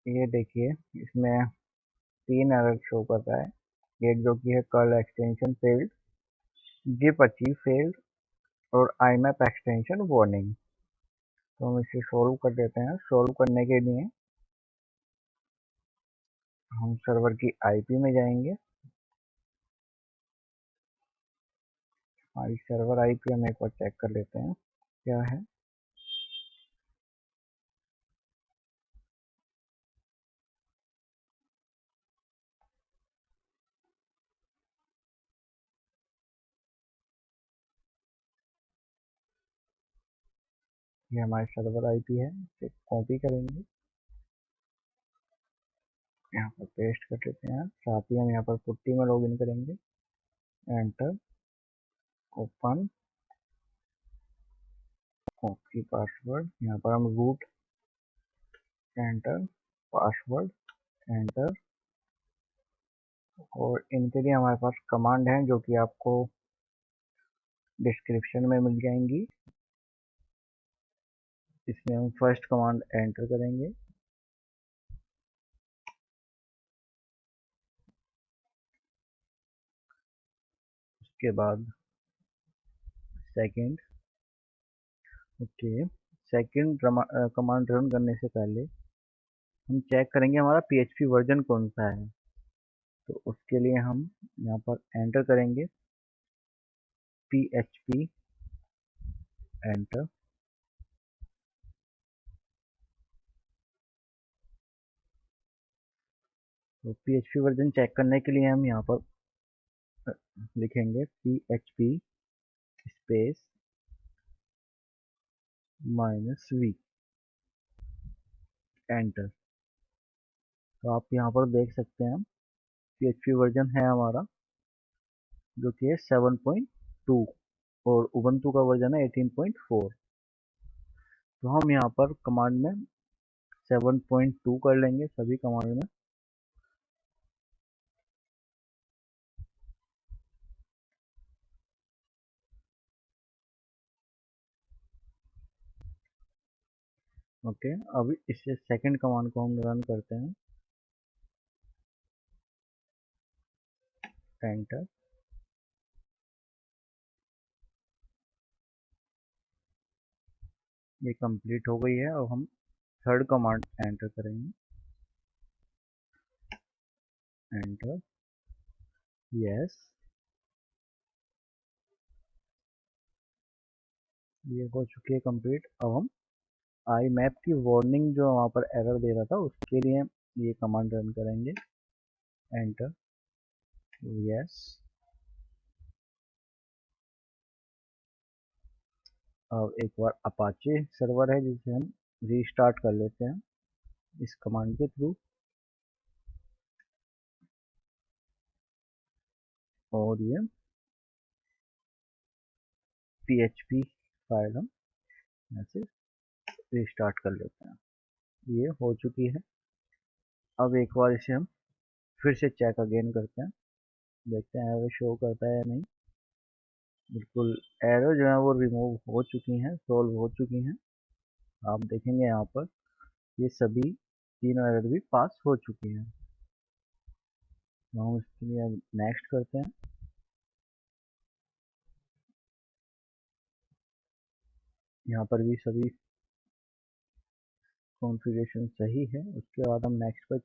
ये देखिए, इसमें 3 एरर शो कर रहा है। एक जो कि है curl extension failed, zip archive failed और IMAP एक्सटेंशन वार्निंग। तो हम इसे सोल्व कर देते हैं। सोल्व करने के लिए हम सर्वर की IP में जाएंगे। हमारी सर्वर IP हम एक बार चेक कर लेते हैं क्या है। ये हमारी सर्वर IP है, इसे कॉपी करेंगे, यहाँ पर पेस्ट कर लेते हैं। साथ ही हम यहाँ पर पुट्टी में लॉगिन करेंगे। एंटर, ओपन, कॉपी पासवर्ड, यहाँ पर हम रूट, एंटर, पासवर्ड, एंटर। और इनके लिए हमारे पास कमांड है जो कि आपको डिस्क्रिप्शन में मिल जाएंगी। इसमें हम फर्स्ट कमांड एंटर करेंगे। उसके बाद second, okay, second command run करने से पहले हम चेक करेंगे हमारा PHP वर्जन कौन सा है। तो उसके लिए हम यहाँ पर एंटर करेंगे PHP, एंटर। तो PHP वर्जन चेक करने के लिए हम यहाँ पर लिखेंगे PHP स्पेस -v, एंटर। तो आप यहाँ पर देख सकते हैं PHP वर्जन है हमारा जो कि है 7.2 और उबंटू का वर्जन है 18.4। तो हम यहाँ पर कमांड में 7.2 कर लेंगे सभी कमांड में। ओके, अभी इससे सेकंड कमांड को हम रन करते हैं। एंटर। ये कंप्लीट हो गई है। अब हम थर्ड कमांड एंटर करेंगे। एंटर, यस, ये हो चुकी है कंप्लीट। अब हम IMAP की वार्निंग जो वहाँ पर एरर दे रहा था उसके लिए ये कमांड रन करेंगे। Enter, yes. अब एक बार अपाचे सर्वर है जिसे हम रीस्टार्ट कर लेते हैं इस कमांड के थ्रू। और ये PHP फाइल हम ऐसे रीस्टार्ट कर लेते हैं। ये हो चुकी है। अब एक बार इसे हम फिर से चेक अगेन करते हैं, देखते हैं एरर शो करता है या नहीं। बिल्कुल, एरर जो है वो रिमूव हो चुकी हैं, सॉल्व हो चुकी हैं। आप देखेंगे यहाँ पर ये सभी तीनों एरर भी पास हो चुकी हैं। तो हम इसके लिए अब नेक्स्ट करते हैं। यहाँ पर भी सभी कॉन्फ़िगरेशन सही है। उसके बाद हम नेक्स्ट पर